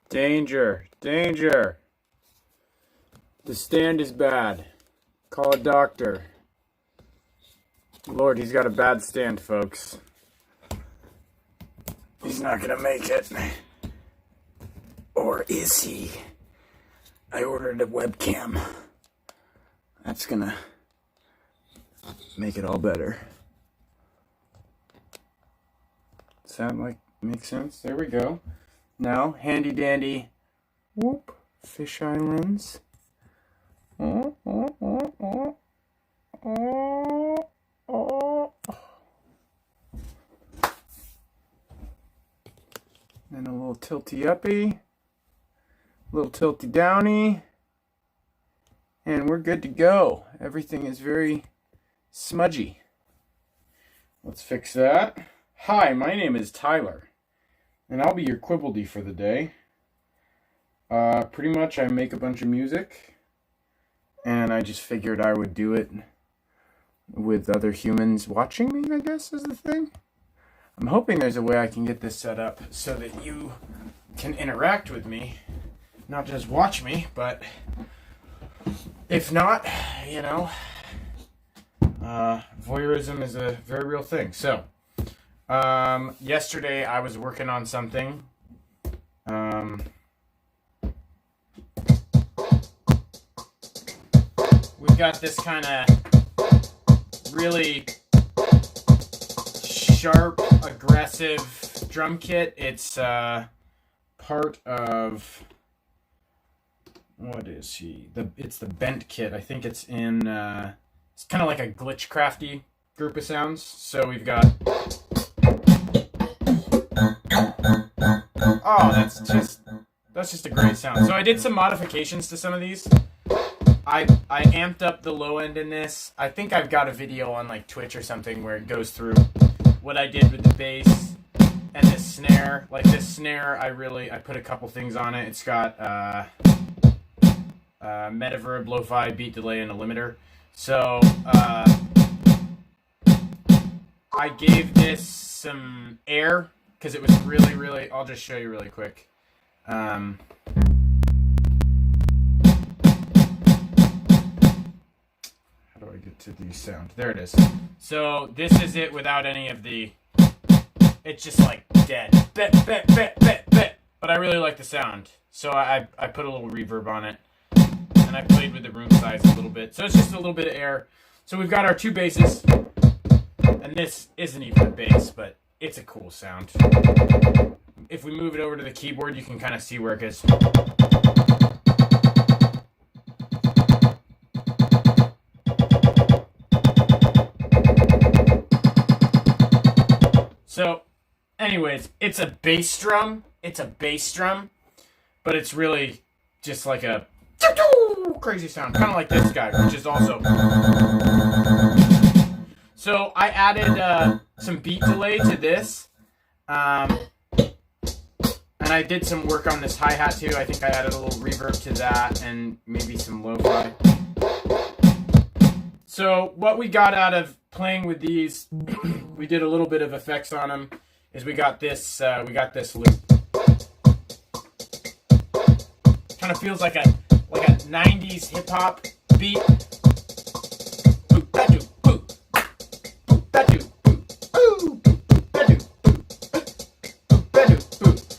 Danger, danger. The stand is bad. Call a doctor. Lord, he's got a bad stand, folks. He's not gonna make it. Or is he? I ordered a webcam. That's gonna make it all better. Sound like makes sense? There we go. Now, handy dandy, whoop, fisheye lens. And a little tilty uppy, a little tilty downy, and we're good to go. Everything is very smudgy. Let's fix that. Hi, my name is Tyler, and I'll be your Quibbledy for the day. Pretty much I make a bunch of music, and I just figured I would do it with other humans watching me, I guess, is the thing. I'm hoping there's a way I can get this set up so that you can interact with me, not just watch me, but if not, you know, voyeurism is a very real thing. So, yesterday I was working on something. We've got this kind of really sharp, aggressive drum kit. It's part of, what is he? It's the Bent kit. I think it's in, it's kind of like a Glitchcrafty group of sounds. So we've got, oh, that's just a great sound. So I did some modifications to some of these. I amped up the low end in this. I think I've got a video on like Twitch or something where it goes through what I did with the bass and this snare. Like this snare, I put a couple things on it. It's got Metaverb, lo-fi, beat delay, and a limiter. So I gave this some air because it was really, I'll just show you really quick. How do I get to the sound? There it is. So this is it without any of the, it's just like dead. Bet. But I really like the sound. So I put a little reverb on it. And I played with the room size a little bit. So it's just a little bit of air. So we've got our two basses. And this isn't even a bass, but it's a cool sound. If we move it over to the keyboard, you can kind of see where it goes. So, anyways, it's a bass drum. It's a bass drum, but it's really just like a crazy sound, kind of like this guy, which is also. So I added some beat delay to this, and I did some work on this hi-hat too. I think I added a little reverb to that, and maybe some lo-fi. So what we got out of playing with these, we did a little bit of effects on them, is we got this loop. Kind of feels like a 90s hip hop beat.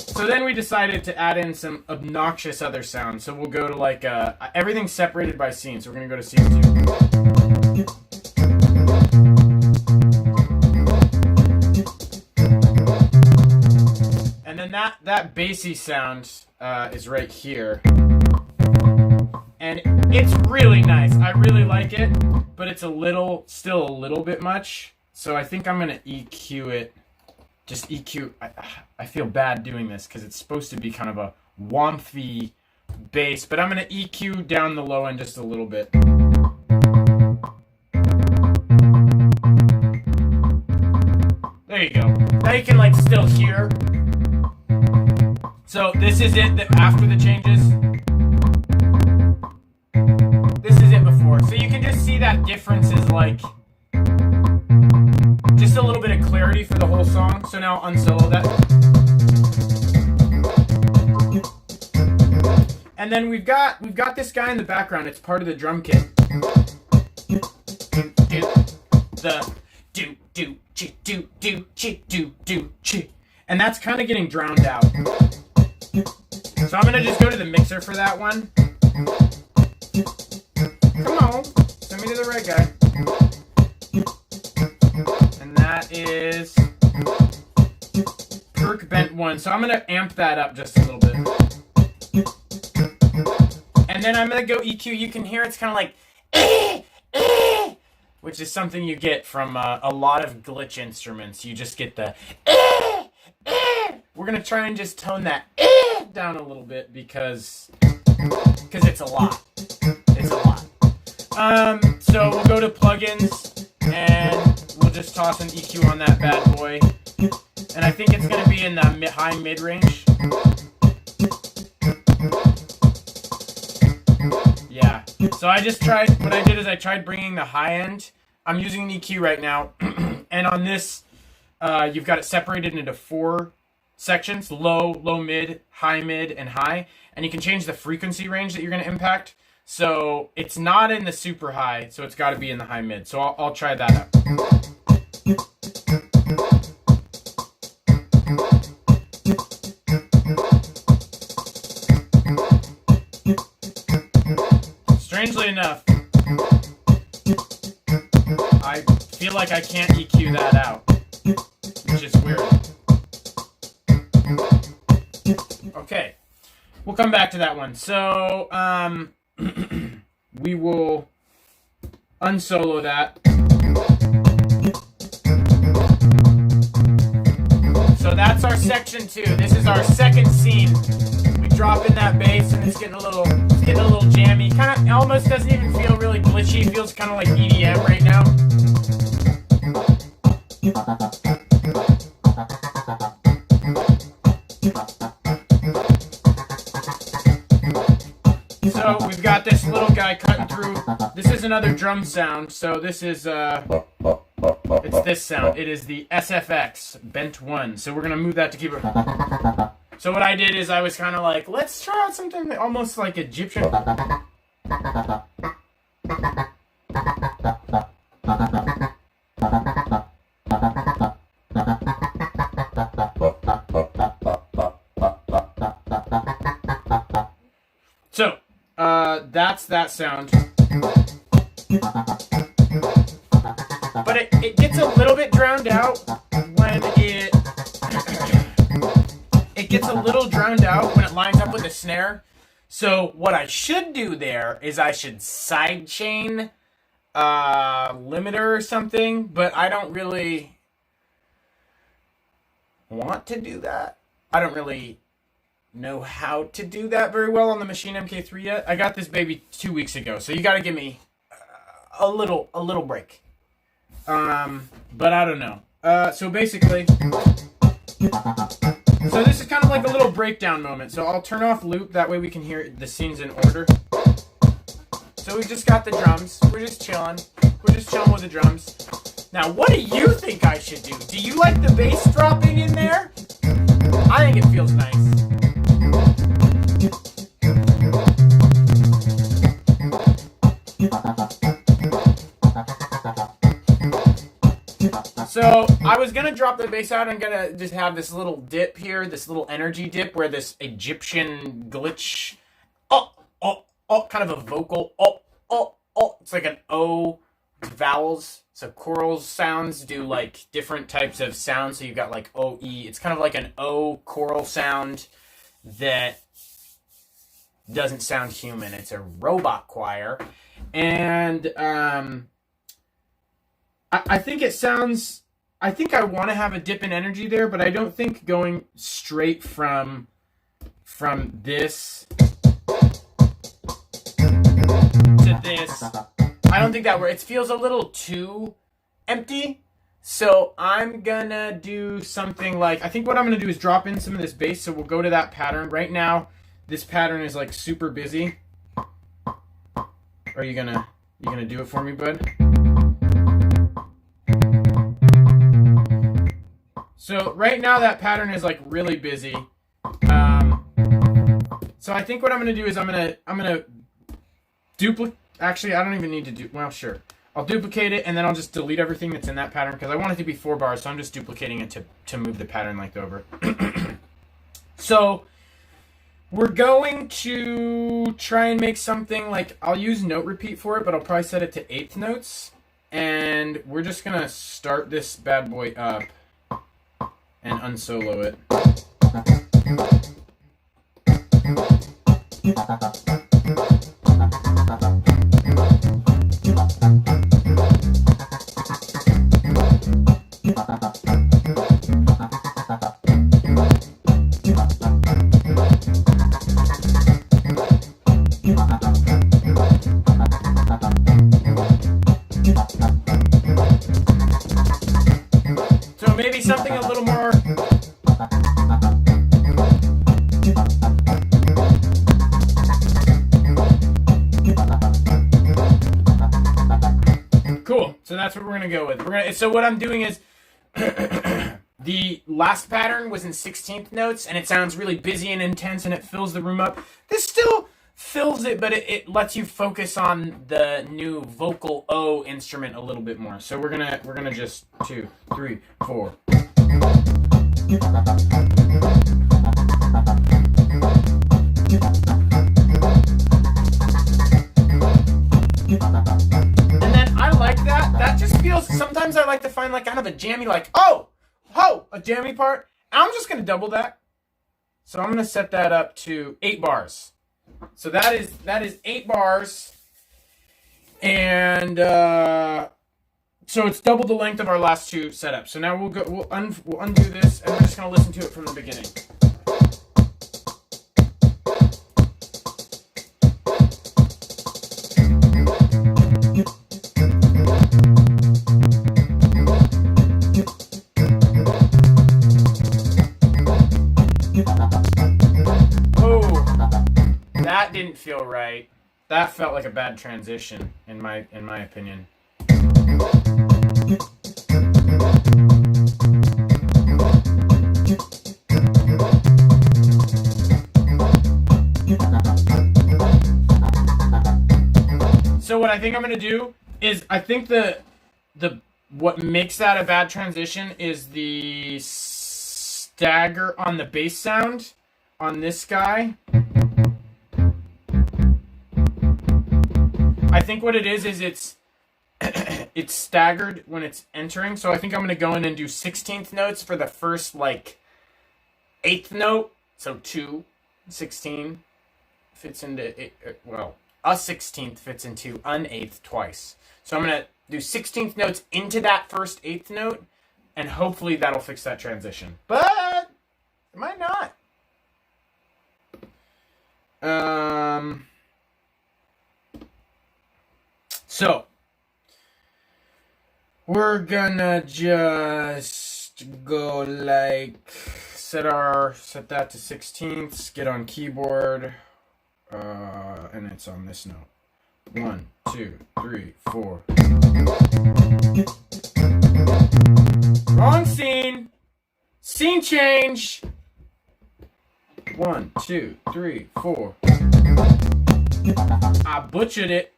So then we decided to add in some obnoxious other sounds. So we'll go to like everything's separated by scene. So we're gonna go to scene 2. And then that bassy sound is right here. And it's really nice. I really like it, but it's still a little bit much. So I think I'm gonna EQ it. Just EQ. I feel bad doing this because it's supposed to be kind of a womphy bass, but I'm gonna EQ down the low end just a little bit. There you go. Now you can like still hear. So this is it after the changes. This is it before. So you can just see that difference is like Just a little bit of clarity for the whole song. So now unsolo that. And then we've got this guy in the background. It's part of the drum kit. And that's kind of getting drowned out. So I'm gonna just go to the mixer for that one. Come on, send me to the right guy. And that is Kirk Bent 1. So I'm gonna amp that up just a little bit. And then I'm gonna go EQ. You can hear it's kind of like which is something you get from a lot of glitch instruments. You just get the We're gonna try and just tone that down a little bit because it's a lot. It's a lot. So we'll go to plugins and we'll just toss an EQ on that bad boy. And I think it's gonna be in the high mid range. Yeah. So I just tried. What I did is I tried bringing the high end. I'm using an EQ right now, and on this, you've got it separated into 4 sections: low, low mid, and high. And you can change the frequency range that you're going to impact. So it's not in the super high, so it's got to be in the high mid. So I'll try that out. Strangely enough, I feel like I can't EQ that out, which is weird. Okay, we'll come back to that one. So, we will unsolo that. So that's our section 2. This is our second scene. We drop in that bass and it's getting a little jammy. Kind of almost doesn't even feel really glitchy. It feels kind of like EDM right now. So we've got this little guy cutting through. This is another drum sound. So this is it's this sound. It is the SFX Bent 1. So we're gonna move that to keep it. So what I did is I was kind of like, let's try out something almost like Egyptian. So, that's that sound. But it gets a little bit drowned out when it gets a little drowned out when it lines up with the snare. So what I should do there is I should sidechain limiter or something, but I don't really want to do that. I don't really know how to do that very well on the Maschine MK3 yet. I got this baby 2 weeks ago, so you got to give me a little break. But I don't know. So basically, so this is kind of like a little breakdown moment. So I'll turn off loop, that way we can hear the scenes in order. So we just got the drums. We're just chilling. We're just chilling with the drums. Now, what do you think I should do? Do you like the bass dropping in there? I think it feels nice. So I was gonna drop the bass out. I'm gonna just have this little dip here, this little energy dip where this Egyptian glitch, kind of a vocal, it's like an O vowels. So choral sounds do like different types of sounds. So you've got like O-E. It's kind of like an O choral sound that doesn't sound human. It's a robot choir. And I think it sounds, I think I want to have a dip in energy there, but I don't think going straight from this to this, I don't think that works. It feels a little too empty. So I'm gonna do something like, I think what I'm gonna do is drop in some of this bass. So we'll go to that pattern. Right now, this pattern is like super busy. Are you gonna do it for me, bud? So right now that pattern is like really busy. So I think what I'm gonna do is I'm gonna duplicate. Actually, I don't even need to do. Well, sure. I'll duplicate it and then I'll just delete everything that's in that pattern because I want it to be 4 bars. So I'm just duplicating it to move the pattern length over. So we're going to try and make something like, I'll use note repeat for it, but I'll probably set it to 8th notes. And we're just going to start this bad boy up and unsolo it. So maybe something a little more. Cool. So that's what we're gonna go with. So what I'm doing is the last pattern was in 16th notes, and it sounds really busy and intense, and it fills the room up. This still fills it, but it lets you focus on the new vocal O instrument a little bit more. So we're gonna just 2, 3, 4. And then I like that. That just feels. Sometimes I like to find like kind of a jammy, like a jammy part. I'm just gonna double that. So I'm gonna set that up to 8 bars. So that is 8 bars, and so it's double the length of our last 2 setups. So now we'll undo this, and we're just gonna listen to it from the beginning. That didn't feel right. That felt like a bad transition in my opinion. So what I think I'm gonna do is I think the what makes that a bad transition is the stagger on the bass sound on this guy. I think what it is it's it's staggered when it's entering. So I think I'm going to go in and do 16th notes for the first like 8th note. So 2, 16 fits into well, a 16th fits into an 8th twice. So I'm going to do 16th notes into that first 8th note, and hopefully that'll fix that transition. But it might not. So, we're gonna just go like, set that to 16ths, get on keyboard, and it's on this note. 1, 2, 3, 4. Wrong scene! Scene change! 1, 2, 3, 4. I butchered it.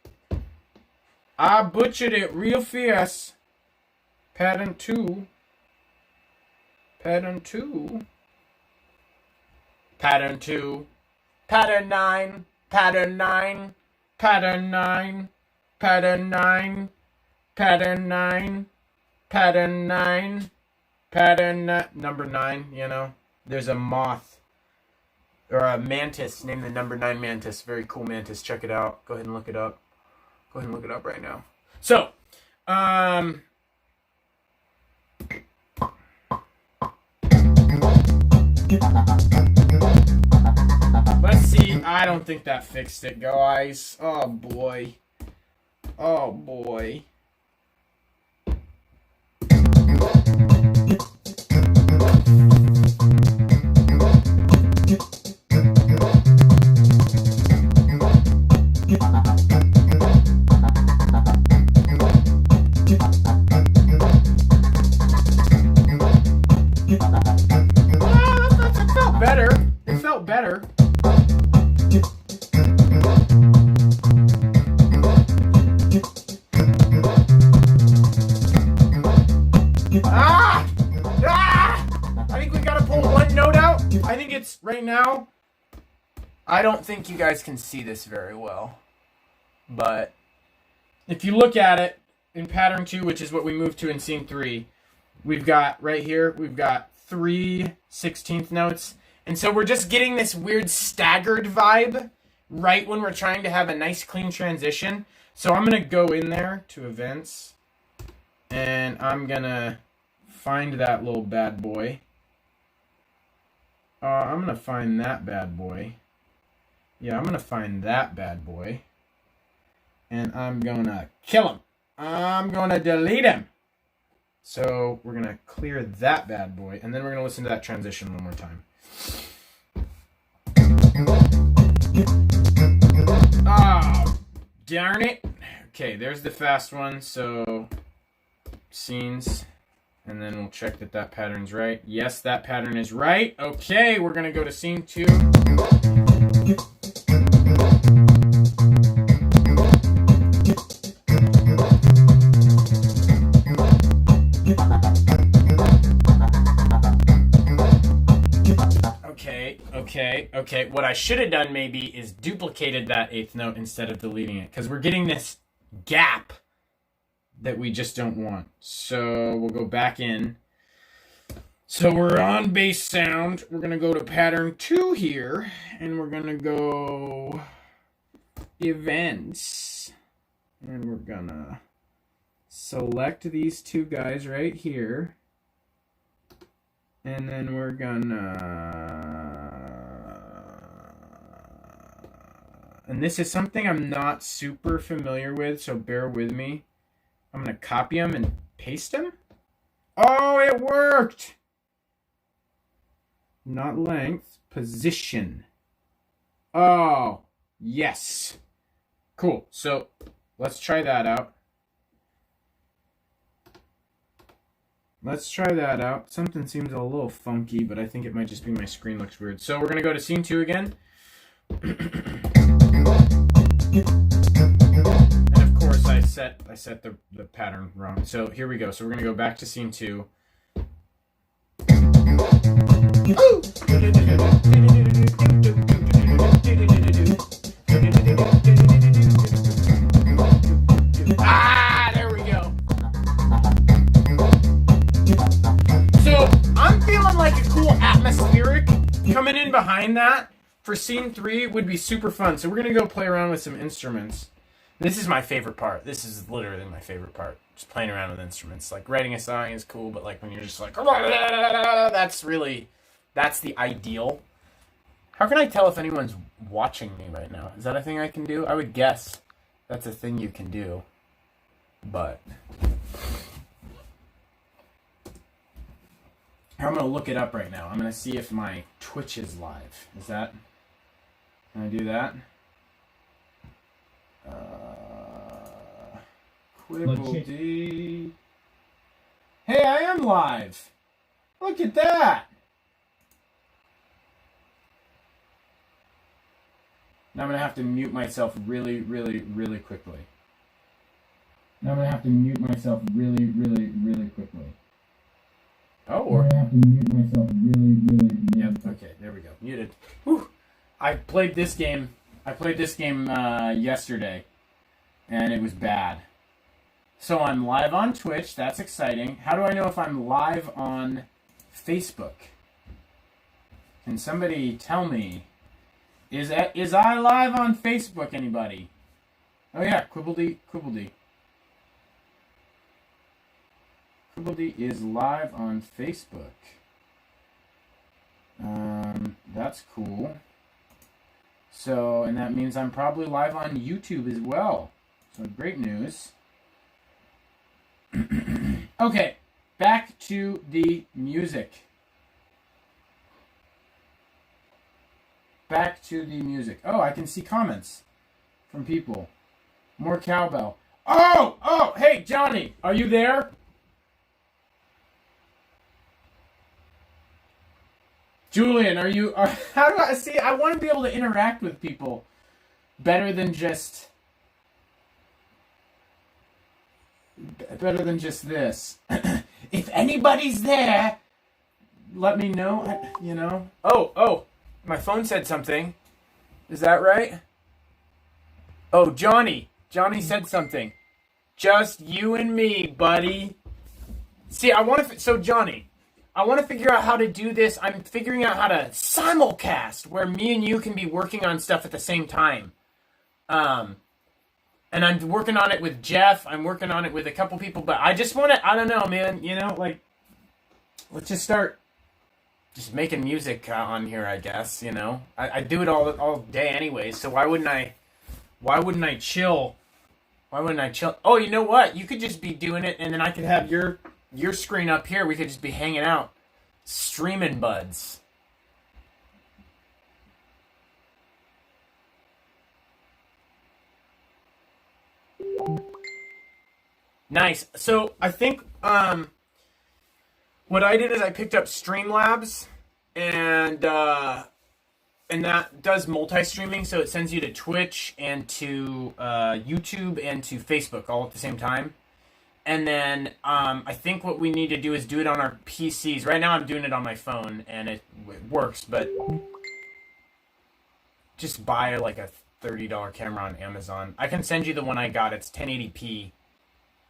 I butchered it real fierce. Pattern 2. Pattern 2. Pattern 2. Pattern 9. Pattern 9. Pattern 9. Pattern 9. Pattern 9. Pattern 9. Pattern number 9, you know. There's a moth. Or a mantis named the number 9 mantis. Very cool mantis. Check it out. Go ahead and look it up. Go ahead and look it up right now. So, let's see. I don't think that fixed it, guys. Oh boy. Oh boy. Ah! Ah! I think we gotta pull one note out. I think it's right now. I don't think you guys can see this very well. But if you look at it in pattern 2, which is what we moved to in scene 3, we've got right here, we've got 3 16th notes. And so we're just getting this weird staggered vibe right when we're trying to have a nice clean transition. So I'm going to go in there to events and I'm going to find that little bad boy. I'm going to find that bad boy. Yeah, I'm going to find that bad boy. And I'm going to kill him. I'm going to delete him. So we're going to clear that bad boy. And then we're going to listen to that transition one more time. Oh, darn it. Okay, there's the fast one. So scenes. And then we'll check that that pattern's right. Yes, that pattern is right. Okay, we're going to go to scene 2. Okay. What I should have done maybe is duplicated that 8th note instead of deleting it. Because we're getting this gap that we just don't want. So we'll go back in. So we're on bass sound. We're going to go to pattern 2 here. And we're going to go events. And we're going to select these 2 guys right here. And then we're going to... And this is something I'm not super familiar with, so bear with me. I'm going to copy them and paste them. Oh, it worked! Not length, position. Oh, yes. Cool. So let's try that out. Let's try that out. Something seems a little funky, but I think it might just be my screen looks weird. So we're going to go to scene 2 again. And of course I set the pattern wrong. So here we go. So we're going to go back to scene 2. Ah, there we go. So I'm feeling like a cool atmospheric coming in behind that for scene 3 would be super fun. So we're going to go play around with some instruments. This is my favorite part. This is literally my favorite part. Just playing around with instruments. Like writing a song is cool, but like when you're just like, that's the ideal. How can I tell if anyone's watching me right now? Is that a thing I can do? I would guess that's a thing you can do. But I'm going to look it up right now. I'm going to see if my Twitch is live. Is that... Can I do that? Quibbledy. Hey, I am live. Look at that. Now I'm going to have to mute myself really quickly. Oh, or... I have to mute myself really. Yep, okay, there we go. Muted. Whew. I played this game yesterday, and it was bad. So I'm live on Twitch. That's exciting. How do I know if I'm live on Facebook? Can somebody tell me? Is I live on Facebook, anybody? Oh yeah, Quibbledy. Quibbledy is live on Facebook. That's cool. So, and that means I'm probably live on YouTube as well. So great news. Okay, back to the music. Oh, I can see comments from people. More cowbell. Oh, hey, Johnny, are you there? Julian, how do I see? I want to be able to interact with people better than just this. If anybody's there, let me know. You know. Oh, my phone said something. Is that right? Oh, Johnny said something. Just you and me, buddy. See, Johnny, I want to figure out how to do this. I'm figuring out how to simulcast, where me and you can be working on stuff at the same time. And I'm working on it with Jeff. I'm working on it with a couple people, but I just want to, I don't know, man, you know, like, let's just start just making music on here, I guess, you know. I do it all day anyway, so why wouldn't I chill? Why wouldn't I chill? Oh, you know what? You could just be doing it, and then I could have your screen up here. We could just be hanging out, streaming buds. Nice. So I think what I did is I picked up Streamlabs, and that does multi-streaming, so it sends you to Twitch and to YouTube and to Facebook all at the same time. And then I think what we need to do is do it on our PCs. Right now I'm doing it on my phone, and it works, but just buy like a $30 camera on Amazon. I can send you the one I got. It's 1080p.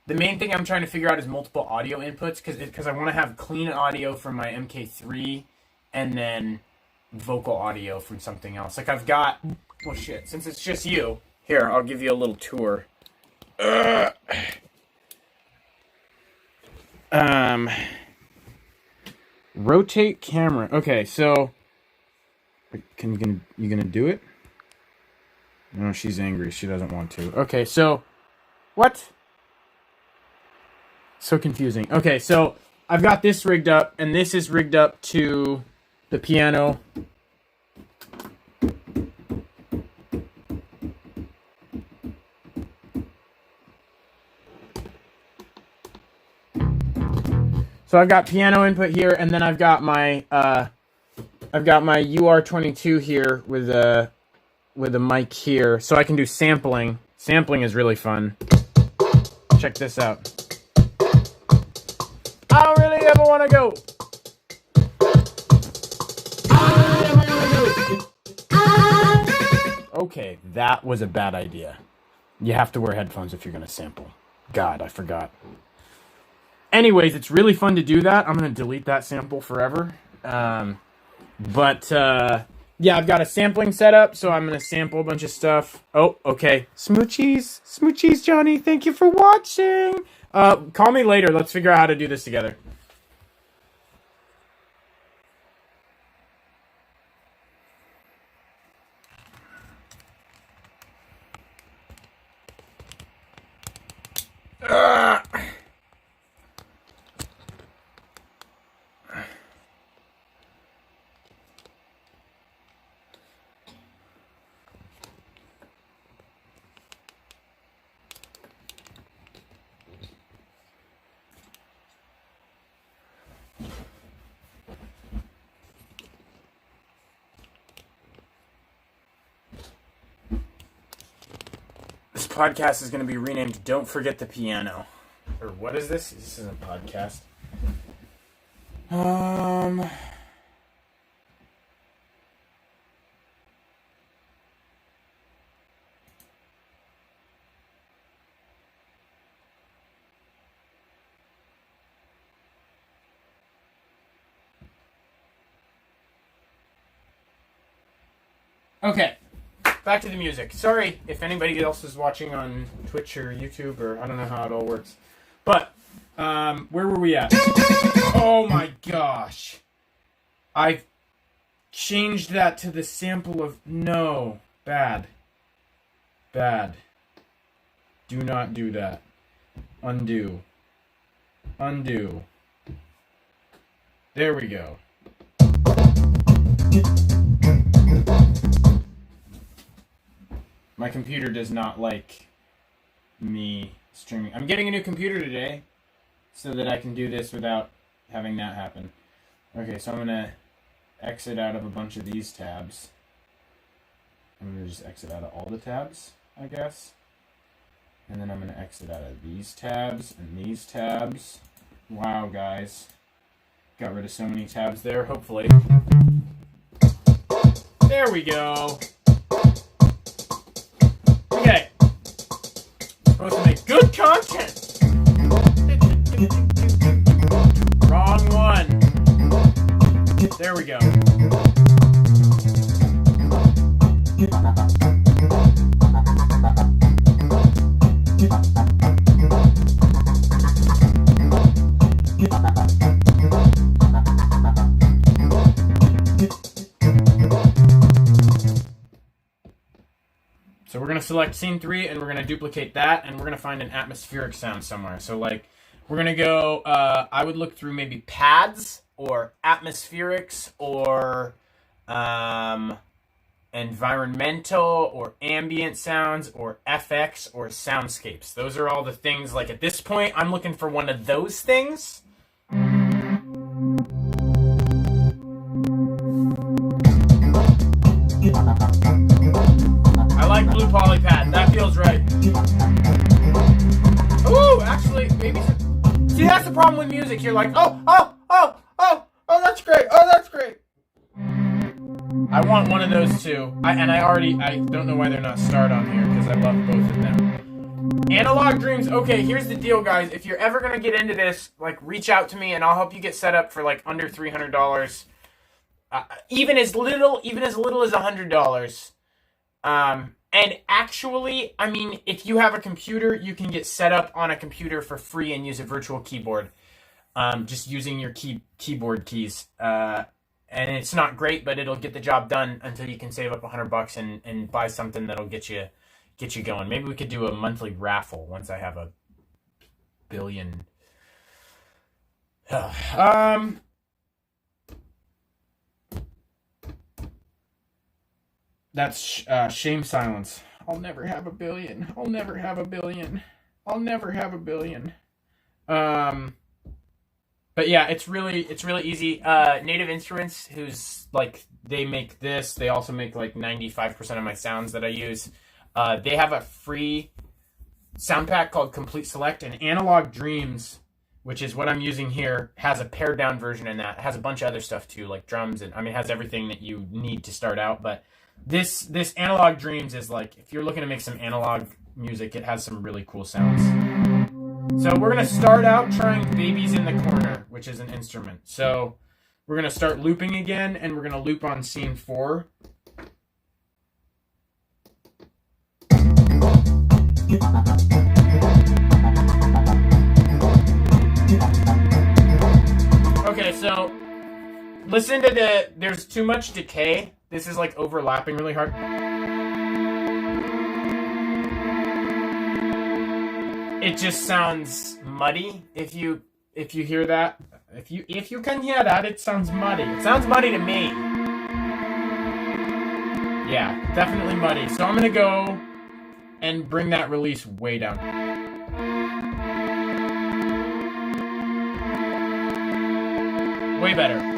The main thing I'm trying to figure out is multiple audio inputs, because I want to have clean audio from my MK3 and then vocal audio from something else. Like I've got... Well, shit. Since it's just you... Here, I'll give you a little tour. Rotate camera. Okay, so... you gonna do it? No, she's angry. She doesn't want to. Okay, so... What? So confusing. Okay, so I've got this rigged up, and this is rigged up to the piano. So I've got piano input here, and then I've got my UR22 here with a mic here, so I can do sampling. Sampling is really fun. Check this out. I don't really ever want to go. Okay, that was a bad idea. You have to wear headphones if you're going to sample. God, I forgot. Anyways, it's really fun to do that. I'm going to delete that sample forever. Yeah, I've got a sampling set up, so I'm going to sample a bunch of stuff. Oh, okay. Smoochies. Smoochies, Johnny. Thank you for watching. Call me later. Let's figure out how to do this together. This podcast is going to be renamed Don't Forget the Piano. Or what is this? This isn't a podcast. Okay. Back to the music. Sorry if anybody else is watching on Twitch or YouTube, or I don't know how it all works. But, where were we at? Oh my gosh. I changed that to the sample of... No. Bad. Bad. Do not do that. Undo. Undo. There we go. My computer does not like me streaming. I'm getting a new computer today so that I can do this without having that happen. Okay, so I'm gonna exit out of a bunch of these tabs. I'm going to just exit out of all the tabs, I guess. And then I'm going to exit out of these tabs and these tabs. Wow, guys. Got rid of so many tabs there, hopefully. There we go. Okay. Supposed to make good content. Wrong one. There we go. So we're going to select scene 3 and we're going to duplicate that and we're going to find an atmospheric sound somewhere. So like we're going to go, I would look through maybe pads or atmospherics or environmental or ambient sounds or FX or soundscapes. Those are all the things, like at this point I'm looking for one of those things. I like blue polypad. That feels right. Ooh, actually, maybe. See, that's the problem with music. You're like, oh, that's great. Oh, that's great. I want one of those too. I don't know why they're not starred on here because I love both of them. Analog Dreams. Okay, here's the deal, guys. If you're ever gonna get into this, like, reach out to me and I'll help you get set up for like under $300. Even as little as $100. And actually, I mean, if you have a computer, you can get set up on a computer for free and use a virtual keyboard. Just using your keyboard keys. And it's not great, but it'll get the job done until you can save up $100 and buy something that'll get you going. Maybe we could do a monthly raffle once I have a billion. That's shame silence. I'll never have a billion. I'll never have a billion. I'll never have a billion. But yeah, it's really easy. Native Instruments, who's like, they make this. They also make like 95% of my sounds that I use. They have a free sound pack called Complete Select, and Analog Dreams, which is what I'm using here, has a pared down version in that. It has a bunch of other stuff too, like drums, and I mean, it has everything that you need to start out. But this Analog Dreams is like, if you're looking to make some analog music, it has some really cool sounds. So we're going to start out trying Babies in the Corner, which is an instrument. So we're going to start looping again, and we're going to loop on scene 4. Okay, so listen to there's too much decay. This is like overlapping really hard. It just sounds muddy. If you hear that, if you can hear that, it sounds muddy. It sounds muddy to me. Yeah, definitely muddy. So I'm gonna go and bring that release way down. Way better.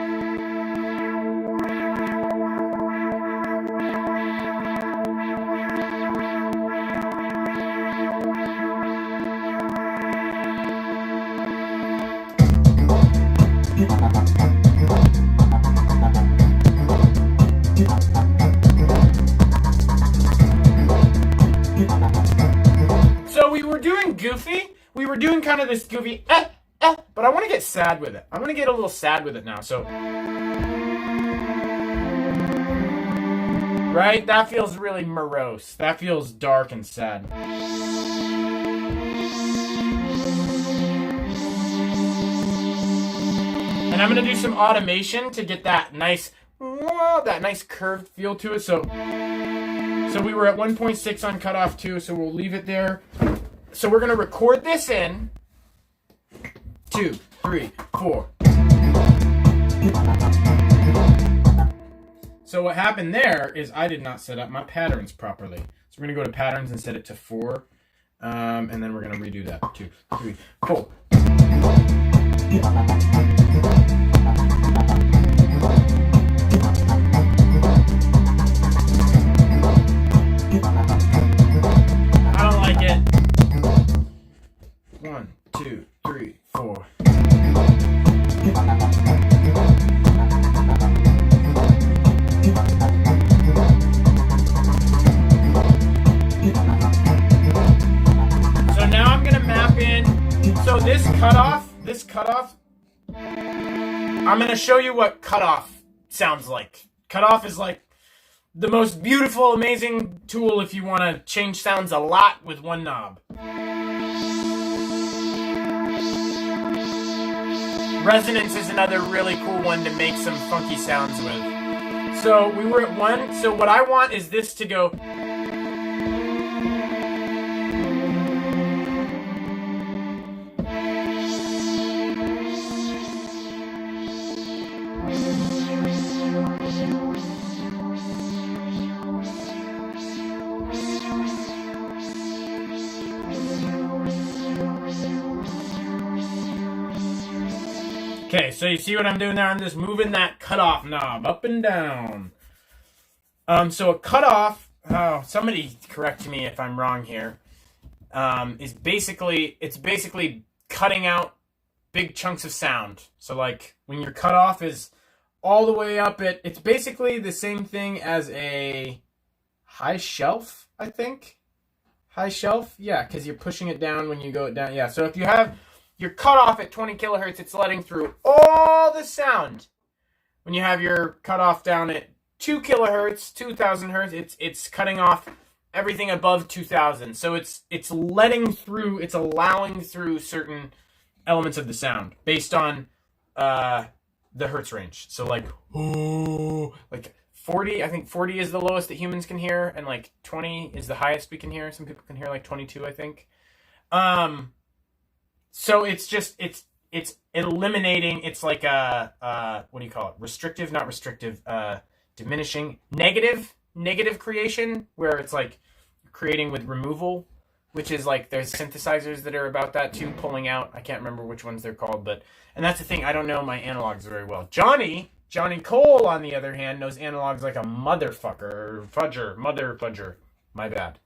So we were doing goofy. We were doing kind of this goofy, but I want to get sad with it. I want to get a little sad with it now. So, right? That feels really morose. That feels dark and sad. And I'm going to do some automation to get that nice curved feel to it. So we were at 1.6 on cutoff 2, so we'll leave it there. So we're going to record this in 2, 3, 4. So what happened there is I did not set up my patterns properly. So we're going to go to patterns and set it to 4. And then we're going to redo that. 2, 3, 4. cutoff. I'm going to show you what cutoff sounds like. Cutoff is like the most beautiful, amazing tool if you want to change sounds a lot with one knob. Resonance is another really cool one to make some funky sounds with. So we were at 1. So what I want is this to go. Okay, so you see what I'm doing there? I'm just moving that cutoff knob up and down. So a cutoff, somebody correct me if I'm wrong here, is basically cutting out big chunks of sound. So like when your cutoff is all the way up, it's basically the same thing as a high shelf, I think. High shelf? Yeah, because you're pushing it down when you go down. Yeah, so if you have your cutoff at 20 kilohertz, it's letting through all the sound. When you have your cutoff down at 2 kilohertz, 2000 hertz, it's cutting off everything above 2000. So it's letting through, it's allowing through certain elements of the sound based on the hertz range. So like, ooh, like 40, I think 40 is the lowest that humans can hear, and like 20 is the highest we can hear. Some people can hear like 22, I think. So it's just, it's eliminating, it's like a what do you call it? Restrictive, not restrictive, diminishing, negative creation, where it's like creating with removal, which is like, there's synthesizers that are about that too, pulling out. I can't remember which ones they're called, and that's the thing, I don't know my analogs very well. Johnny Cole, on the other hand, knows analogs like a mother fudger. My bad.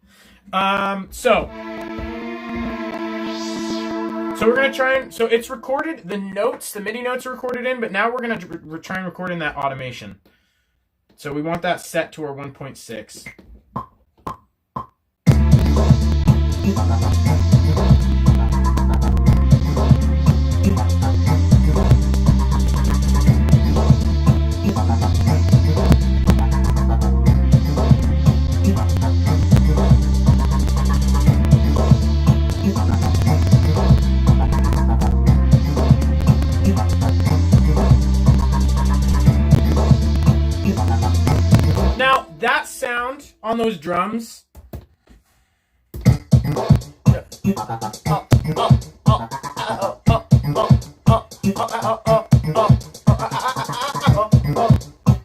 So we're going to try and, so it's recorded, the MIDI notes are recorded in, but now we're going to try and record in that automation. So we want that set to our 1.6. Now, that sound on those drums,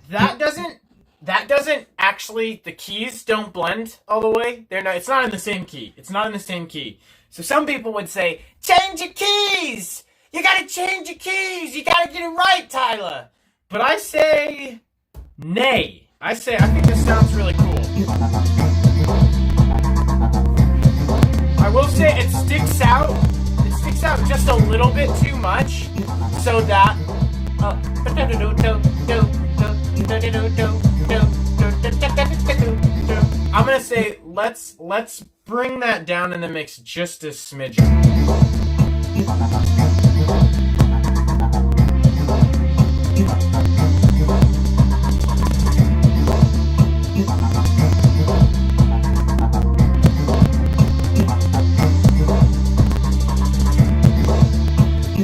that doesn't actually, the keys don't blend all the way. It's not in the same key. It's not in the same key. So some people would say, change your keys! You gotta change your keys! You gotta get it right, Tyler! But I say, nay. I think this sounds really cool. I will say it sticks out just a little bit too much, so that I'm gonna say let's bring that down in the mix just a smidgen.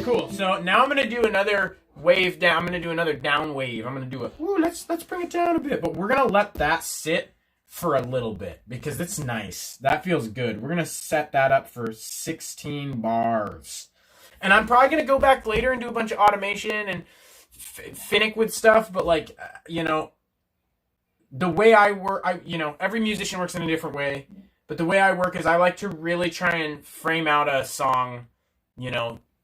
Cool. So now I'm gonna do another wave down. I'm gonna do another down wave. I'm gonna do let's bring it down a bit, but we're gonna let that sit for a little bit because it's nice. That feels good. We're gonna set that up for 16 bars, and I'm probably gonna go back later and do a bunch of automation and finick with stuff. But like the way I work, every musician works in a different way. But the way I work is I like to really try and frame out a song,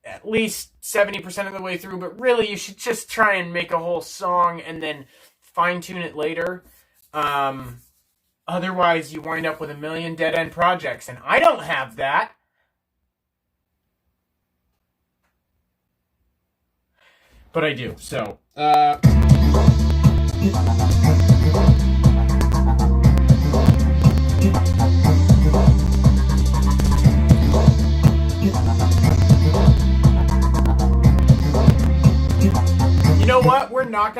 at least 70% of the way through, but really you should just try and make a whole song and then fine-tune it later. Otherwise, you wind up with a million dead-end projects, and I don't have that. But I do, so...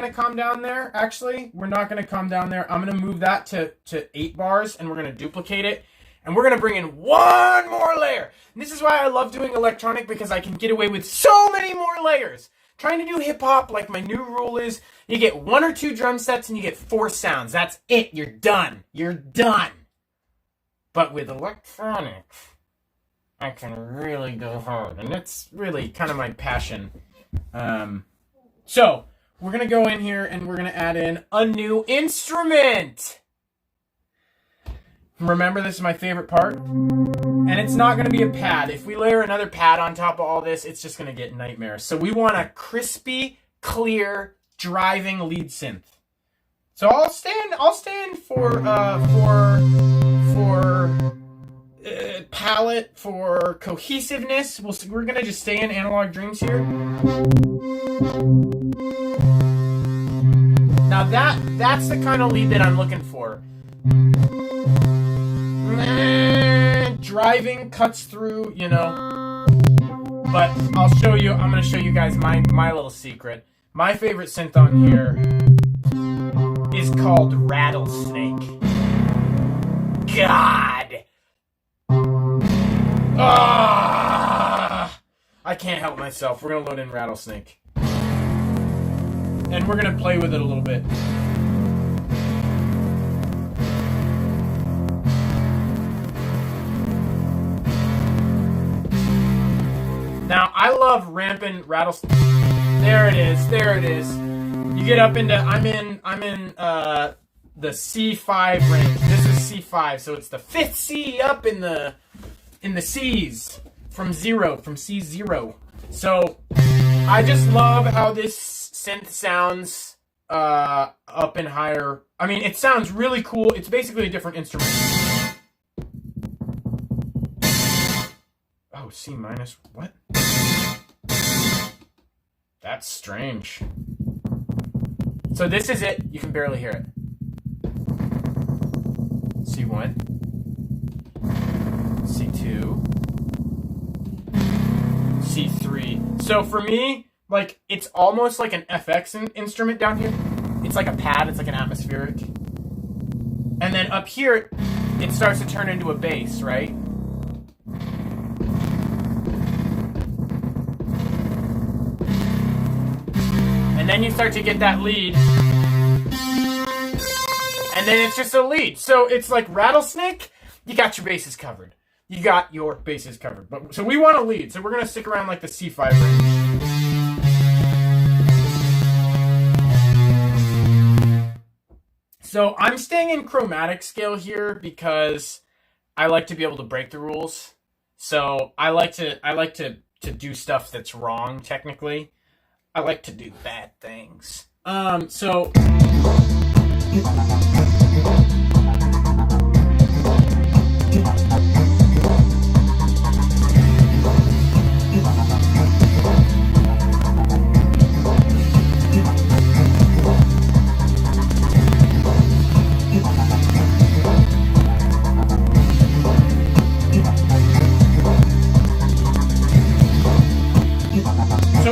going to come down there, actually. We're not going to come down there. I'm going to move that to 8 bars, and we're going to duplicate it. And we're going to bring in one more layer. And this is why I love doing electronic, because I can get away with so many more layers. Trying to do hip-hop, like my new rule is, you get 1 or 2 drum sets and you get 4 sounds. That's it. You're done. You're done. But with electronics, I can really go hard. And that's really kind of my passion. So, we're going to go in here and we're going to add in a new instrument. Remember, this is my favorite part. And it's not going to be a pad. If we layer another pad on top of all this, it's just going to get nightmares. So we want a crispy, clear, driving lead synth. So I'll stand for palette, for cohesiveness. We're going to just stay in Analog Dreams here. Now that's the kind of lead that I'm looking for. Driving cuts through, you know. But I'll show you, I'm going to show you guys my little secret. My favorite synth on here is called Rattlesnake. God! I can't help myself. We're going to load in Rattlesnake. And we're going to play with it a little bit. Now, I love ramping Rattlesnake. There it is. There it is. You get up into, I'm in the C5 range. This is C5, so it's the 5th C up in the C's from C0. So I just love how this synth sounds up and higher. I mean, it sounds really cool. It's basically a different instrument. Oh, C minus, what? That's strange. So this is it. You can barely hear it. C1. C2. C3. So for me, like, it's almost like an FX instrument down here. It's like a pad. It's like an atmospheric. And then up here, it starts to turn into a bass, right? And then you start to get that lead. And then it's just a lead. So it's like Rattlesnake, you got your bases covered. You got your bases covered. But so we want a lead. So we're going to stick around like the C5 range. So I'm staying in chromatic scale here because I like to be able to break the rules. So I like to do stuff that's wrong technically. I like to do bad things. So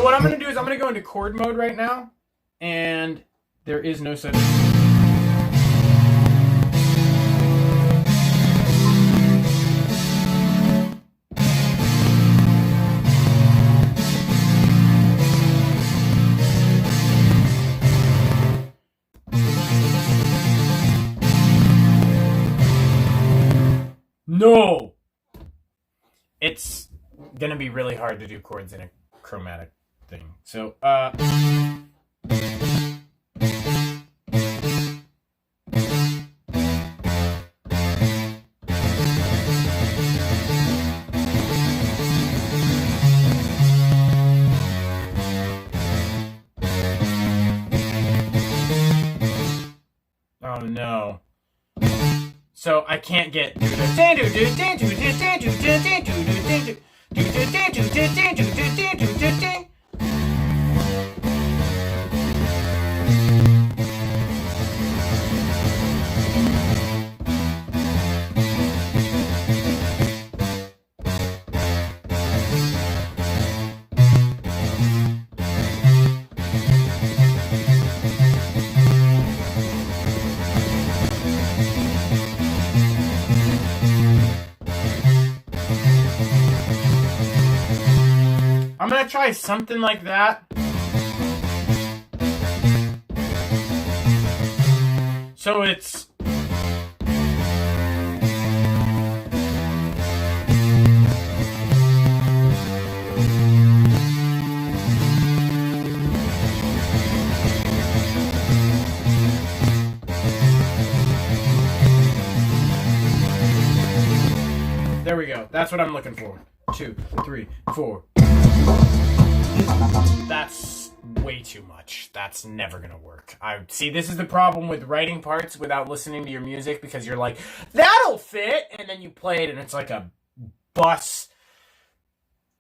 what I'm going to do is I'm going to go into chord mode right now, and there is no such... No! It's going to be really hard to do chords in a chromatic thing. So, oh no. So I can't get gonna try something like that. So it's... There we go. That's what I'm looking for. 2, 3, 4. That's way too much. That's never gonna work. See, this is the problem with writing parts without listening to your music, because you're like, that'll fit, and then you play it and it's like a bus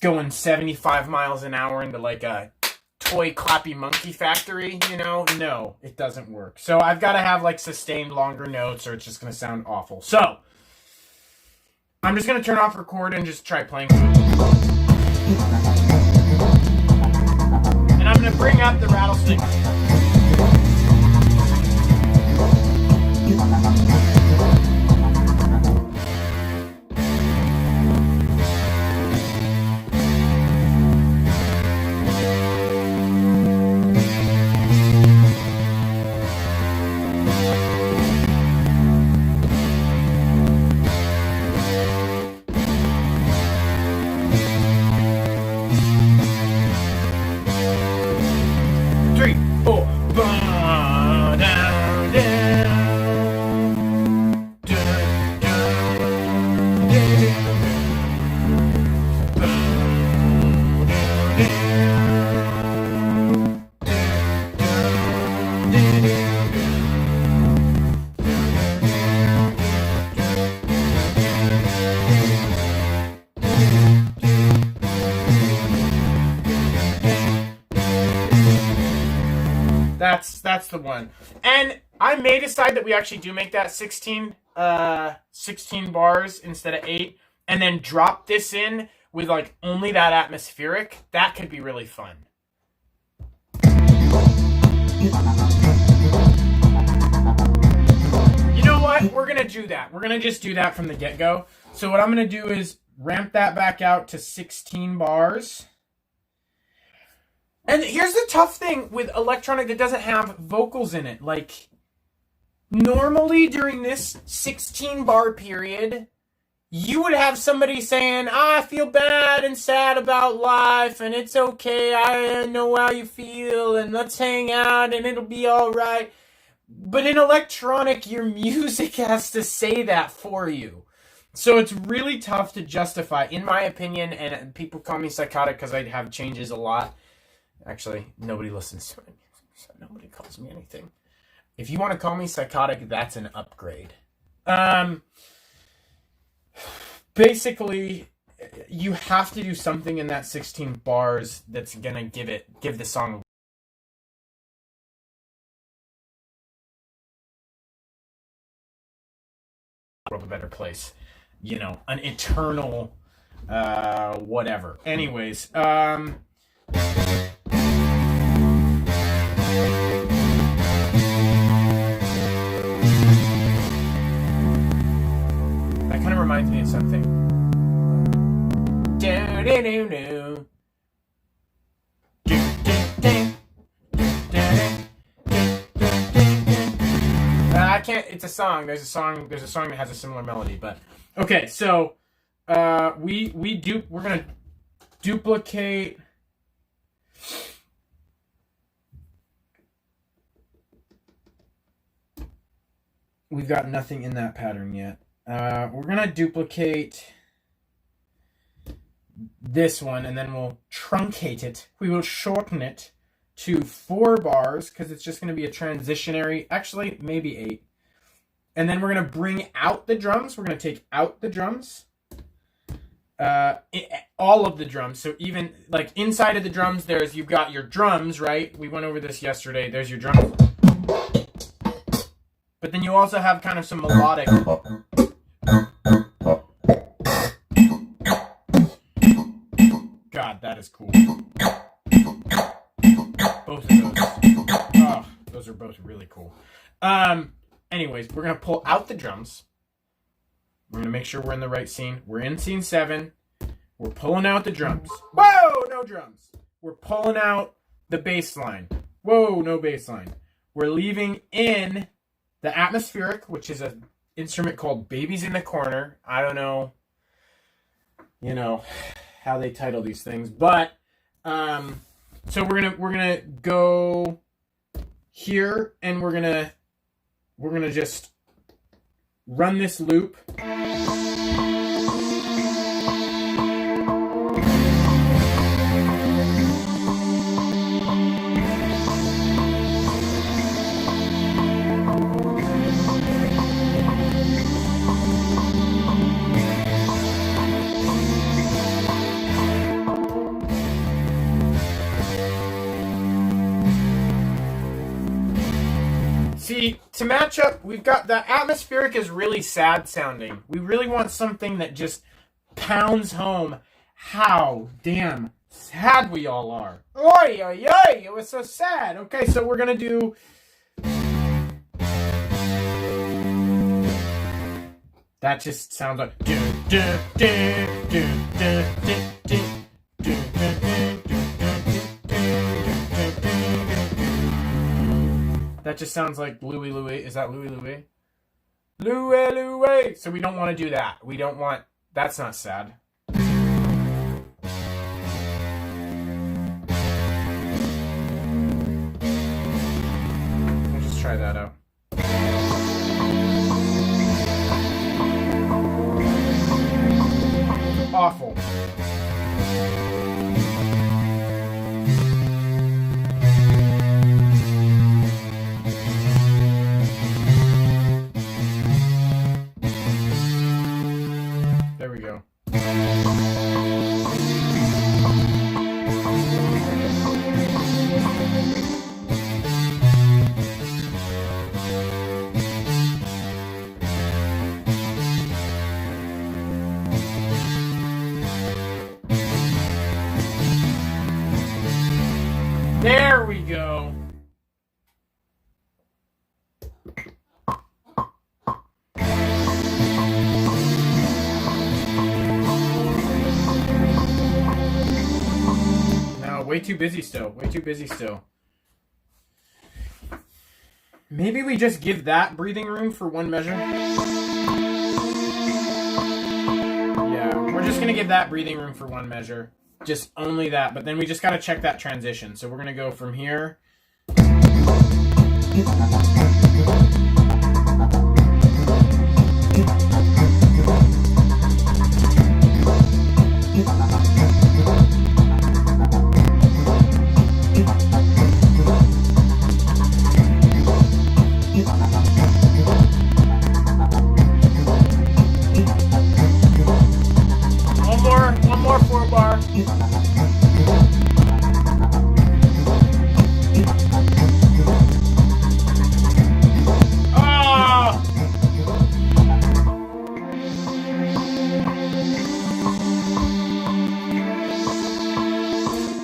going 75 miles an hour into like a toy clappy monkey factory, you know? No, it doesn't work. So I've got to have like sustained longer notes, or it's just gonna sound awful. So I'm just gonna turn off record and just try playing. And I'm gonna bring up the rattlesnake. 3, 4. That's the one. And I may decide that we actually do make that 16 bars instead of 8, and then drop this in with like only that atmospheric. That could be really fun. You know what? We're gonna do that. We're gonna just do that from the get-go. So what I'm gonna do is ramp that back out to 16 bars. And here's the tough thing with electronic that doesn't have vocals in it. Like, normally during this 16-bar period, you would have somebody saying, I feel bad and sad about life, and it's okay, I know how you feel, and let's hang out, and it'll be all right. But in electronic, your music has to say that for you. So it's really tough to justify, in my opinion, and people call me psychotic because I have changes a lot. Actually, nobody listens to it, so nobody calls me anything. If you want to call me psychotic, that's an upgrade. Basically, you have to do something in that 16 bars that's gonna give the song a better place. You know, an eternal, whatever. Anyways, that kind of reminds me of something. I can't. It's a song. There's a song that has a similar melody. But okay, so we're gonna duplicate. We've got nothing in that pattern yet. We're going to duplicate this one, and then we'll truncate it. We will shorten it to 4 bars, because it's just going to be a transitionary. Actually, maybe 8. And then we're going to bring out the drums. We're going to take out the drums. All of the drums. So even, like, inside of the drums, you've got your drums, right? We went over this yesterday. There's your drums. But then you also have kind of some melodic. God, that is cool. Both of those. Oh, those are both really cool. Anyways, we're going to pull out the drums. We're going to make sure we're in the right scene. We're in scene 7. We're pulling out the drums. Whoa! no drums. We're pulling out the bass line. Whoa, no bass line. We're leaving in the atmospheric, which is an instrument called Babies in the Corner. I don't know, how they title these things, but so we're gonna go here, and we're gonna just run this loop. See, to match up, we've got the atmospheric is really sad sounding. We really want something that just pounds home how damn sad we all are. Oy, oy, oy, it was so sad. Okay, so we're gonna do... That just sounds like... That just sounds like Louie Louie. Is that Louie Louie? Louie Louie! So we don't want to do that. We don't want... That's not sad. We'll just try that out. Awful. There we go. There we go. No, way too busy still. Way too busy still. Maybe we just give that breathing room for one measure. Yeah, we're just going to give that breathing room for one measure. Just only that, but then we just got to check that transition. So we're going to go from here. One more 4-bar.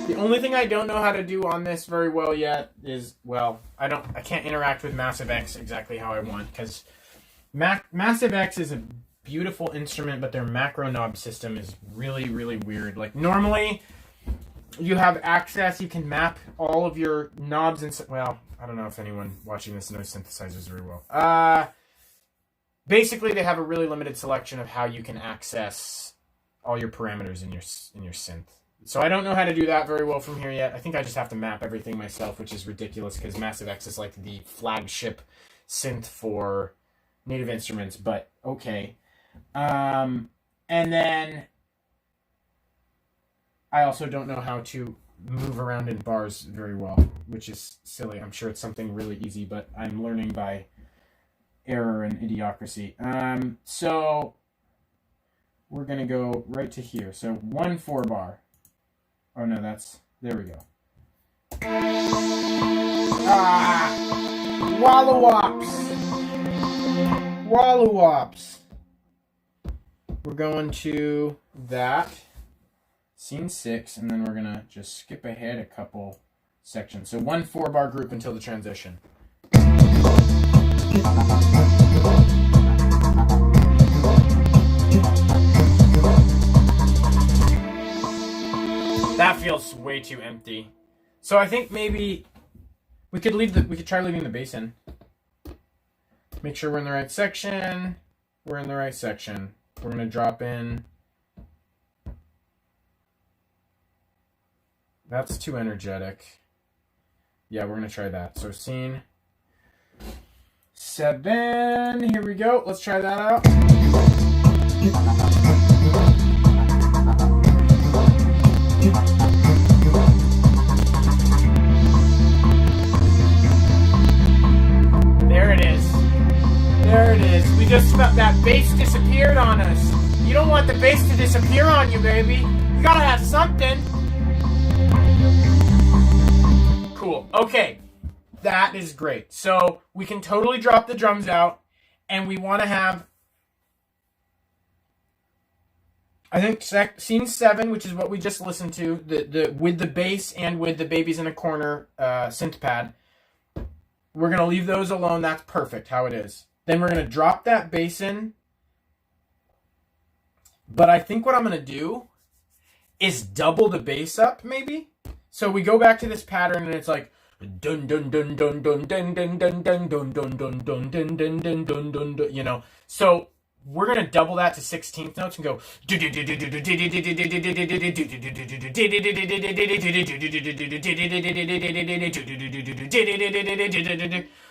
The only thing I don't know how to do on this very well yet is, well, I can't interact with Massive X exactly how I want, because Massive X is a beautiful instrument, but their macro knob system is really, really weird. Like, normally you have access, you can map all of your knobs and, well, I don't know if anyone watching this knows synthesizers very well. Basically, they have a really limited selection of how you can access all your parameters in your synth. So I don't know how to do that very well from here yet. I think I just have to map everything myself, which is ridiculous because Massive X is like the flagship synth for Native Instruments, but okay. And then I also don't know how to move around in bars very well, which is silly. I'm sure it's something really easy, but I'm learning by error and idiocracy. So we're going to go right to here. So 1 4-bar. Oh no, there we go. Wallowops. Wallowops. We're going to that, scene 6, and then we're going to just skip ahead a couple sections. So 1 4-bar group until the transition. That feels feels way too empty. So I think maybe we could try leaving the bass in. Make sure we're in the right section. We're in the right section. We're going to drop in. That's too energetic. Yeah, we're going to try that. So scene 7. Here we go. Let's try that out. There it is. There it is. We just felt that bass disappeared on us. You don't want the bass to disappear on you, baby. You gotta have something. Cool. Okay. That is great. So we can totally drop the drums out, and we want to have, I think, scene 7, which is what we just listened to, the with the bass and with the Babies in a Corner synth pad. We're going to leave those alone. That's perfect how it is. Then we're going to drop that bass in. But I think what I'm going to do is double the bass up, maybe. So we go back to this pattern, and it's like dun dun dun dun dun dun dun dun dun dun dun dun dun dun dun dun dun dun, you know. So we're gonna double that to 16th notes and go.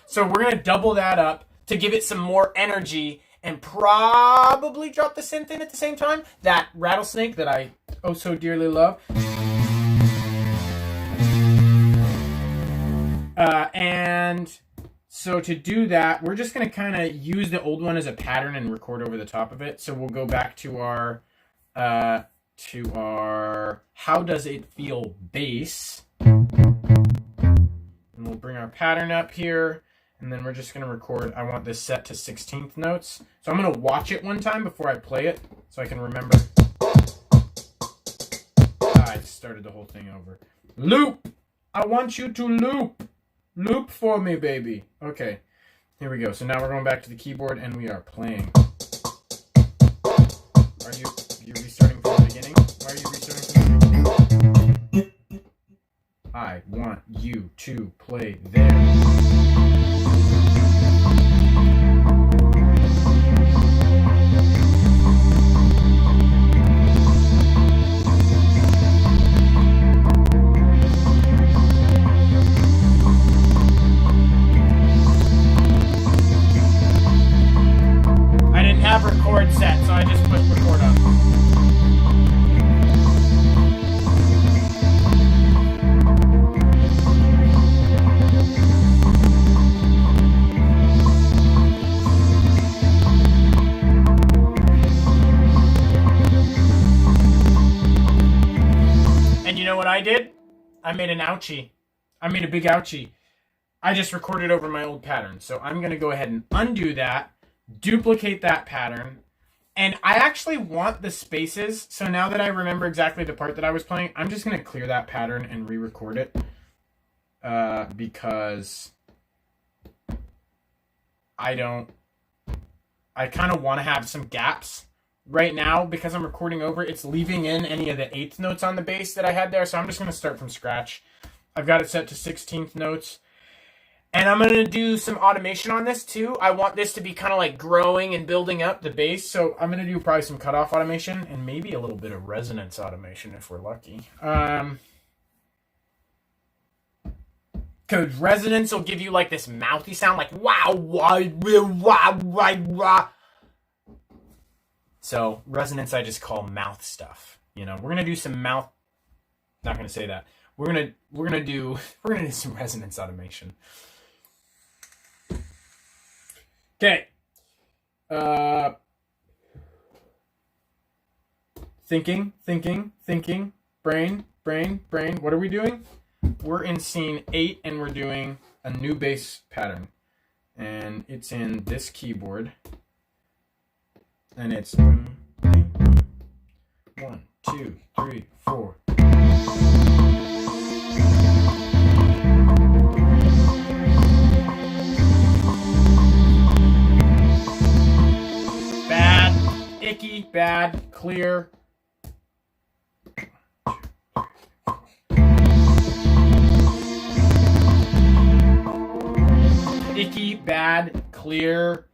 So we're gonna double that up to give it some more energy, and probably drop the synth in at the same time. That rattlesnake that I oh so dearly love. And so to do that, we're just going to kind of use the old one as a pattern and record over the top of it. So we'll go back to our How Does It Feel bass. And we'll bring our pattern up here. And then we're just going to record. I want this set to 16th notes. So I'm going to watch it one time before I play it so I can remember. I started the whole thing over. Loop! I want you to loop. Loop for me, baby. Okay, here we go. So now we're going back to the keyboard and we are playing. Are you restarting from the beginning? Why are you restarting from the beginning? I want you to play there. Record set, so I just put record on. And you know what I did? I made an ouchie. I made a big ouchie. I just recorded over my old pattern. So I'm going to go ahead and undo that. Duplicate that pattern, and I actually want the spaces. So now that I remember exactly the part that I was playing, I'm just going to clear that pattern and re-record it because I kind of want to have some gaps right now because I'm recording over. It's leaving in any of the 8th notes on the bass that I had there, so I'm just going to start from scratch. I've got it set to 16th notes. And I'm going to do some automation on this too. I want this to be kind of like growing and building up the bass. So I'm going to do probably some cutoff automation and maybe a little bit of resonance automation if we're lucky. Because resonance will give you like this mouthy sound, like wow, wah, wah, wah, wah. So resonance I just call mouth stuff. You know, we're going to do some mouth. Not going to say that. We're going to do some resonance automation. Okay. Thinking. Brain. What are we doing? We're in scene 8 and we're doing a new bass pattern. And it's in this keyboard. And it's 1, 2, 3, 4. Icky, bad, clear. icky, bad, clear.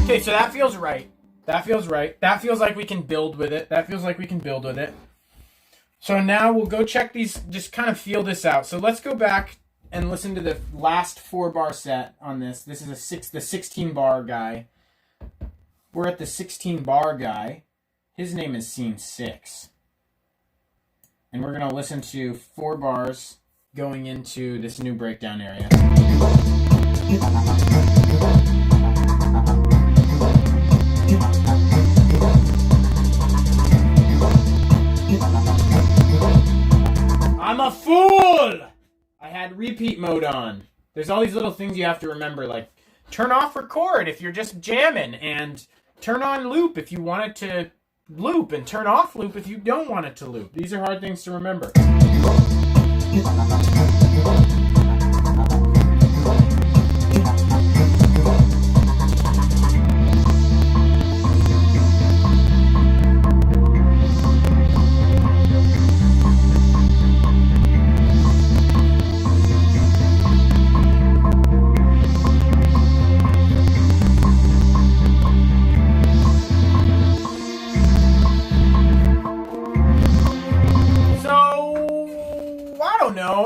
Okay, so that feels right. That feels right. That feels like we can build with it. That feels like we can build with it. So now we'll go check these, just kind of feel this out. So let's go back and listen to the last 4-bar set on this. This is the 16-bar guy. We're at the 16-bar guy. His name is scene 6. And we're going to listen to 4 bars going into this new breakdown area. I'm a fool! I had repeat mode on. There's all these little things you have to remember, like turn off record if you're just jamming, and turn on loop if you want it to loop, and turn off loop if you don't want it to loop. These are hard things to remember.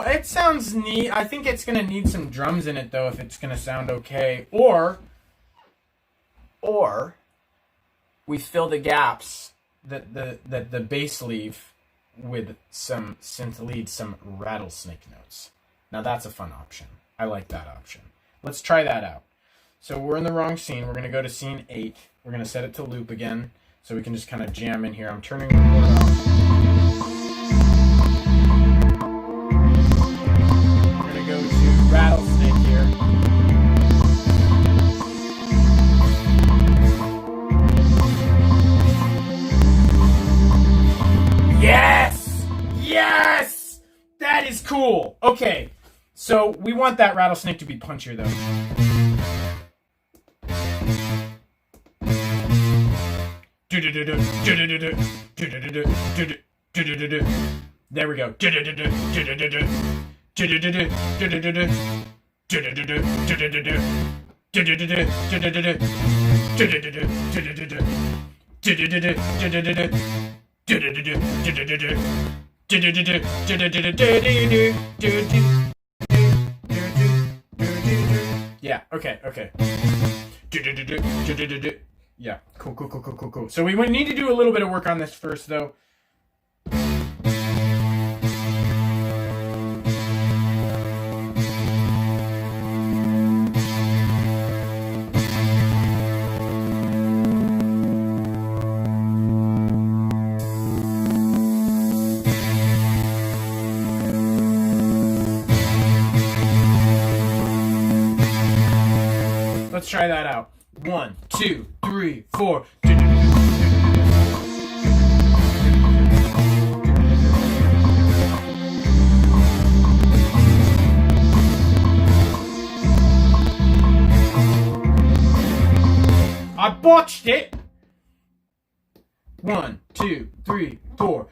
It sounds neat. I think it's going to need some drums in it, though, if it's going to sound okay. Or we fill the gaps, the bass leave, with some synth lead, some rattlesnake notes. Now, that's a fun option. I like that option. Let's try that out. So we're in the wrong scene. We're going to go to scene 8. We're going to set it to loop again, so we can just kind of jam in here. I'm turning the record off. Rattlesnake here. Yes! Yes! That is cool. Okay, so we want that rattlesnake to be punchier, though. There we go. Yeah, okay. Yeah, cool. So we need to do a little bit of work on this first, though. Let's try that out. 1, 2, 3, 4. I botched it. 1, 2, 3, 4.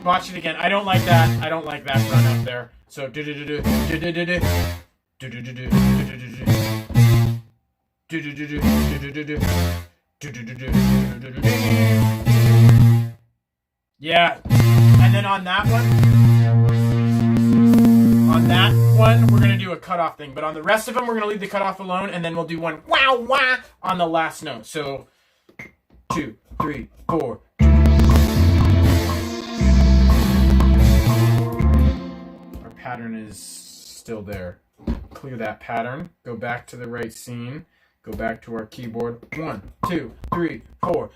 Watch it again. I don't like that. I don't like that run up there. So yeah. And then on that one, we're gonna do a cutoff thing. But on the rest of them, we're gonna leave the cutoff alone, and then we'll do one wow wah on the last note. So 2, 3, 4. Pattern is still there. Clear that pattern. Go back to the right scene. Go back to our keyboard. 1, 2, 3, 4.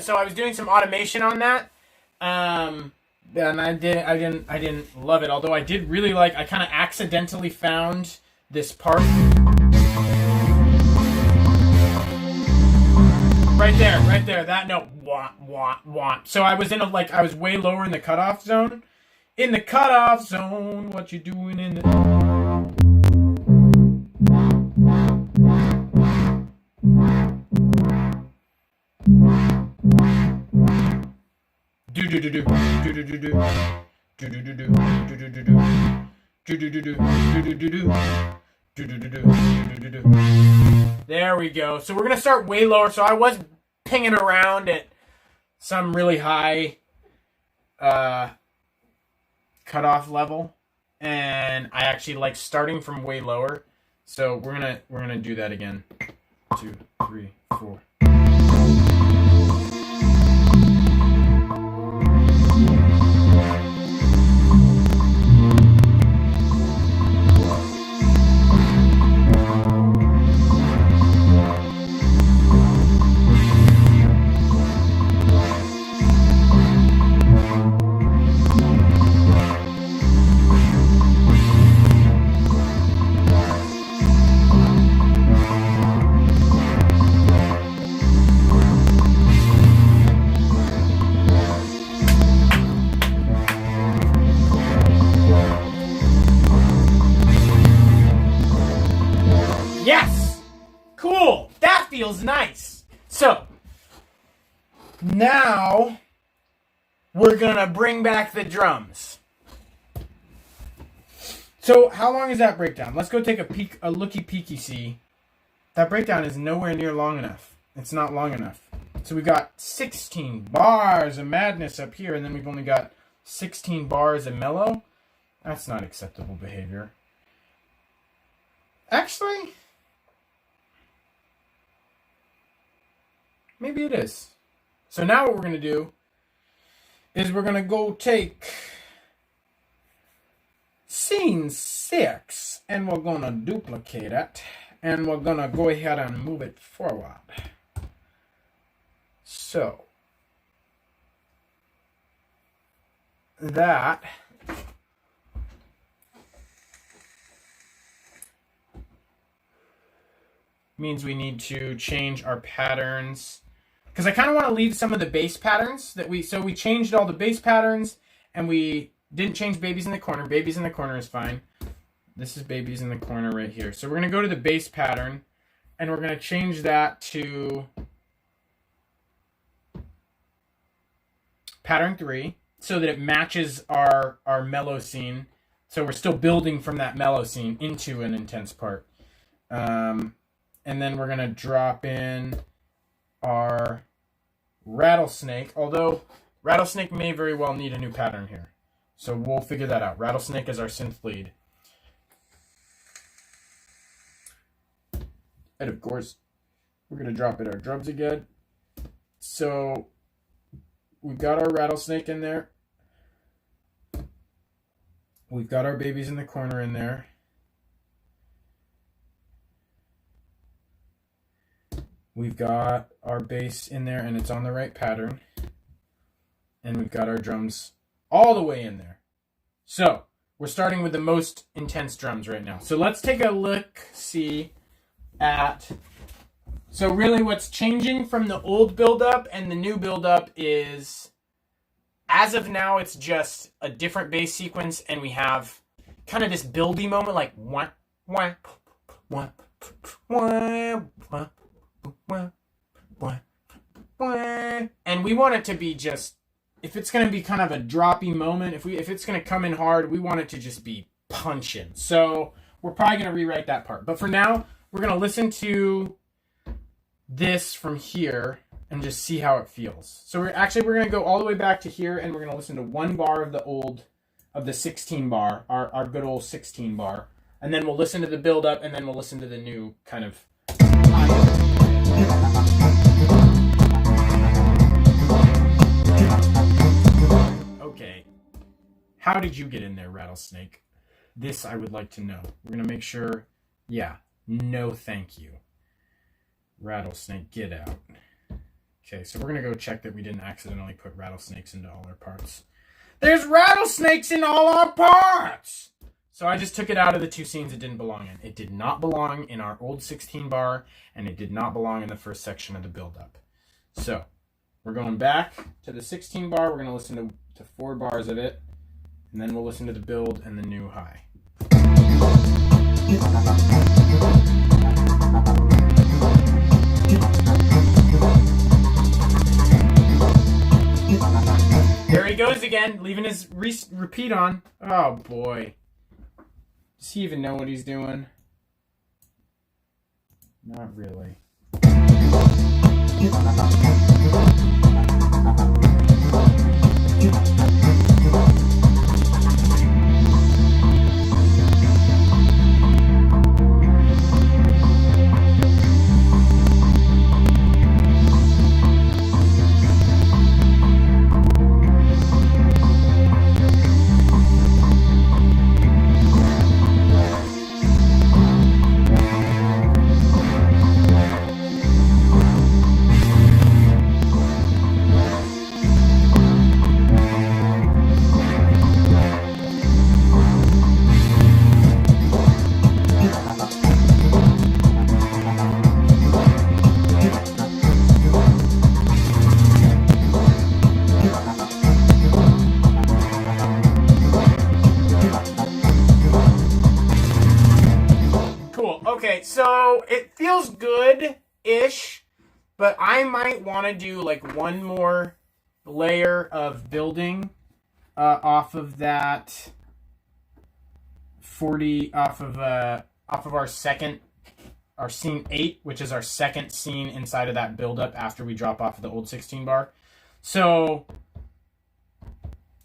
So I was doing some automation on that, and I didn't love it. Although I did really like. I kind of accidentally found this part right there. That note, wah wah wah. So I was I was way lower in the cutoff zone. In the cutoff zone, what you doing in the? There we go. So we're gonna start way lower. So I was pinging around at some really high cutoff level, and I actually like starting from way lower. So we're gonna do that again. 2, 3, 4. Yes! Cool! That feels nice! So, now we're gonna bring back the drums. So, how long is that breakdown? Let's go take a looky-peeky see. That breakdown is nowhere near long enough. It's not long enough. So we got 16 bars of madness up here, and then we've only got 16 bars of mellow. That's not acceptable behavior. Actually, maybe it is. So now what we're going to do is we're going to go take scene 6 and we're going to duplicate it and we're going to go ahead and move it forward. So that means we need to change our patterns, because I kind of want to leave some of the bass patterns that we changed all the bass patterns and we didn't change babies in the corner. Babies in the corner is fine. This is babies in the corner right here. So we're going to go to the bass pattern and we're going to change that to pattern 3 so that it matches our mellow scene. So we're still building from that mellow scene into an intense part. And then we're going to drop in our rattlesnake, although rattlesnake may very well need a new pattern here. So we'll figure that out. Rattlesnake is our synth lead. And of course, we're going to drop in our drums again. So we've got our rattlesnake in there. We've got our babies in the corner in there. We've got our bass in there and it's on the right pattern. And we've got our drums all the way in there. So we're starting with the most intense drums right now. So let's take a look-see at... So really what's changing from the old build-up and the new build-up is, as of now, it's just a different bass sequence, and we have kind of this buildy moment, like wah, wah, wah, wah, wah, wah, wah, wah. And we want it to be just, if it's going to be kind of a droppy moment, if it's going to come in hard, we want it to just be punching. So we're probably going to rewrite that part. But for now, we're going to listen to this from here and just see how it feels. So we're going to go all the way back to here, and we're going to listen to one bar of the 16 bar, our good old 16 bar. And then we'll listen to the build up, and then we'll listen to the new kind of... Okay. How did you get in there, Rattlesnake? This I would like to know. We're going to make sure... Yeah. No thank you. Rattlesnake, get out. Okay, so we're going to go check that we didn't accidentally put rattlesnakes into all our parts. There's rattlesnakes in all our parts! So I just took it out of the two scenes it didn't belong in. It did not belong in our old 16 bar, and it did not belong in the first section of the build-up. So, we're going back to the 16 bar. We're going to listen to 4 bars of it, and then we'll listen to the build and the new high. There he goes again, leaving his repeat on. Oh boy. Does he even know what he's doing? Not really. Okay, so it feels good-ish, but I might want to do like one more layer of building off of that 40, off of our scene 8, which is our second scene inside of that build-up after we drop off of the old 16 bar. So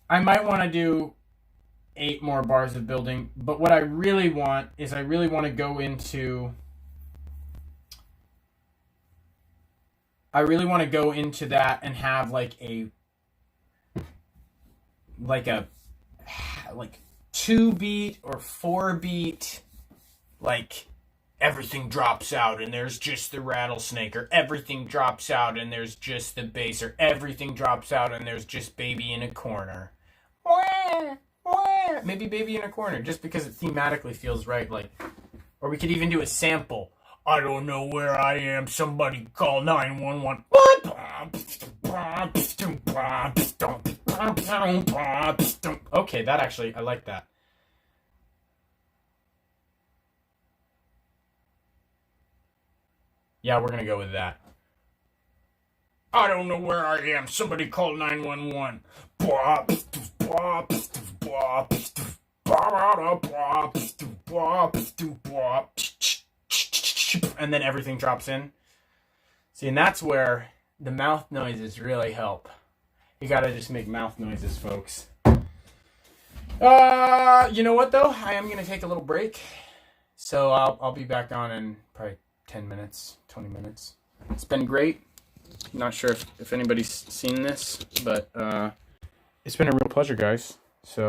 I might want to do 8 more bars of building, but what I really want is I really want to go into that and have like 2 beat or 4 beat, like everything drops out and there's just the rattlesnake, or everything drops out and there's just the bass, or everything drops out and there's just baby in a corner. Maybe baby in a corner, just because it thematically feels right. Like, or we could even do a sample. I don't know where I am. Somebody call 911. Okay, that actually, I like that. Yeah, we're gonna go with that. I don't know where I am. Somebody call 911. And then everything drops in. See, and that's where the mouth noises really help. You gotta just make mouth noises, folks. You know what though? I am gonna take a little break. So I'll be back on in probably 10 minutes, 20 minutes. It's been great. Not sure if anybody's seen this, but it's been a real pleasure, guys. So